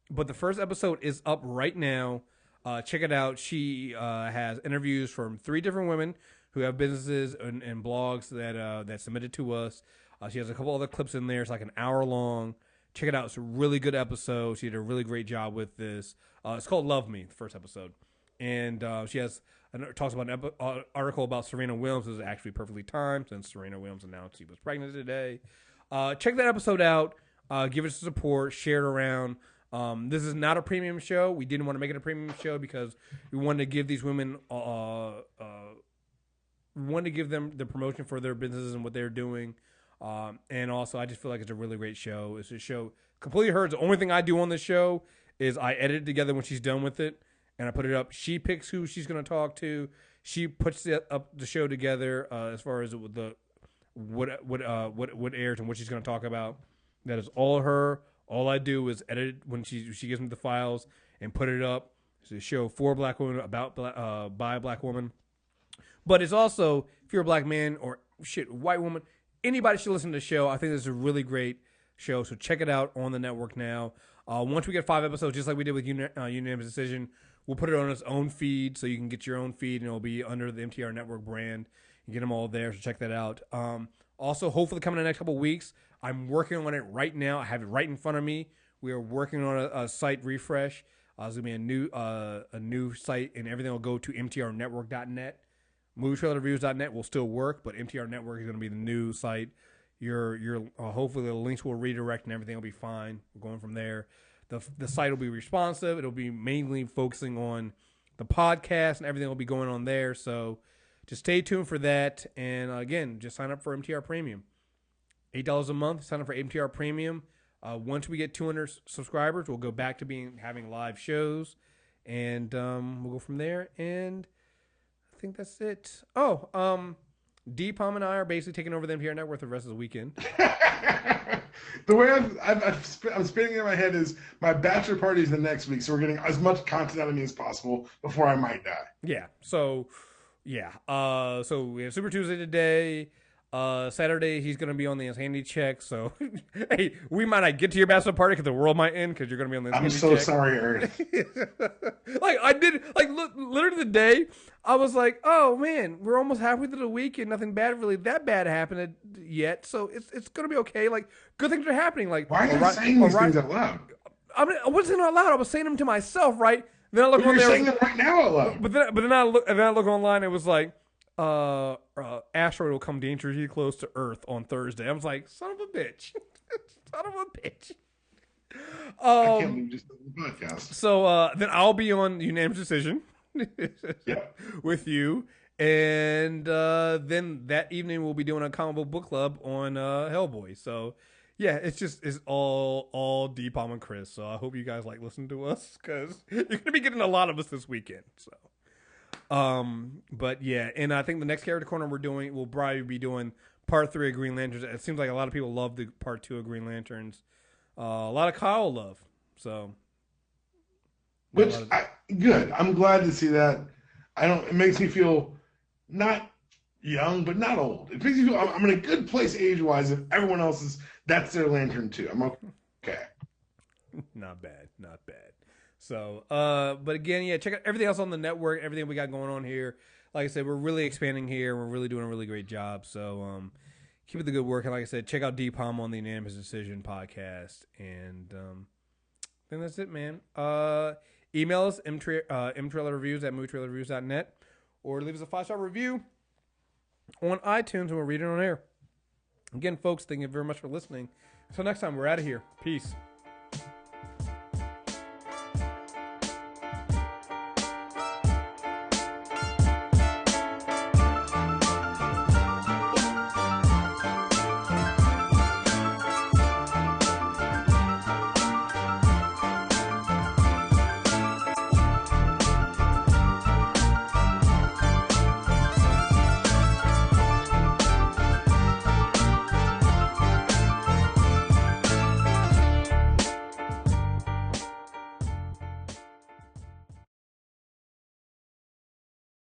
But the first episode is up right now. Check it out. She has interviews from 3 different women who have businesses and blogs that submitted to us. She has a couple other clips in there. It's like an hour long. Check it out. It's a really good episode. She did a really great job with this. It's called Love Me, the first episode. And she talks about an article about Serena Williams. This is actually perfectly timed since Serena Williams announced she was pregnant today. Check that episode out. Give it some support. Share it around. This is not a premium show. We didn't want to make it a premium show because we wanted to give these women them the promotion for their businesses and what they're doing. And also, I just feel like it's a really great show. It's a show completely hers. The only thing I do on this show is I edit it together when she's done with it, and I put it up. She picks who she's going to talk to. She puts up the show together as far as what airs and what she's going to talk about. That is all her. All I do is edit it when she gives me the files and put it up. It's a show for Black women by a Black woman. But it's also, if you're a Black man or white woman, anybody should listen to the show. I think this is a really great show. So check it out on the network now. Once we get 5 episodes, just like we did with Unanimous Decision, we'll put it on its own feed so you can get your own feed and it'll be under the MTR Network brand. You get them all there, so check that out. Also, hopefully coming in the next couple of weeks, I'm working on it right now. I have it right in front of me. We are working on a site refresh. There's going to be a new site, and everything will go to mtrnetwork.net. MovieTrailerReviews.net will still work, but MTR Network is going to be the new site. Hopefully the links will redirect and everything will be fine. We're going from there. The site will be responsive. It'll be mainly focusing on the podcast, and everything will be going on there. So just stay tuned for that. And again, just sign up for MTR Premium. $8 a month. Sign up for MTR Premium. Once we get 200 subscribers, we'll go back to having live shows, and we'll go from there. And I think that's it. D-Palm and I are basically taking over the MTR Network the rest of the weekend. The way I'm spinning it in my head is my bachelor party is the next week, so we're getting as much content out of me as possible before I might die. Yeah. So we have Super Tuesday today. Saturday he's going to be on the Insanity check. So hey, we might not get to your bachelor party because the world might end because you're going to be on the Insanity check. I'm so sorry, Earth. Literally the day I was like, oh man, we're almost halfway through the week and nothing that bad happened yet. So it's going to be okay. Like, good things are happening. Like, why are you saying these things out loud? I wasn't saying them out loud. I was saying them to myself, right? Then I look on there. You're saying them right now out loud. But then I look online. It was like, asteroid will come dangerously close to Earth on Thursday. I was like, son of a bitch. Son of a bitch. I can't believe you just did the podcast. So then I'll be on Unanimous Decision Yep. with you. And then that evening we'll be doing a comic book club on Hellboy. So yeah, it's all D-Palm and Chris. So I hope you guys like listening to us because you're gonna be getting a lot of us this weekend. So but yeah, and I think the next character corner we'll probably be doing part 3 of Green Lanterns. It seems like a lot of people love the part 2 of Green Lanterns. A lot of Kyle love. So Good. I'm glad to see that. It makes me feel not young, but not old. It makes me feel I'm in a good place age-wise if everyone else that's their lantern too. I'm okay. Not bad. So, but again, yeah, check out everything else on the network, everything we got going on here. Like I said, we're really expanding here. We're really doing a really great job. So, keep up the good work. And like I said, check out D-Palm on the Unanimous Decision podcast. And I think that's it, man. Email us, mtrailerreviews@movietrailerreviews.net, or leave us a 5-star review on iTunes and we'll read it on air. Again, folks, thank you very much for listening. Until next time, we're out of here. Peace.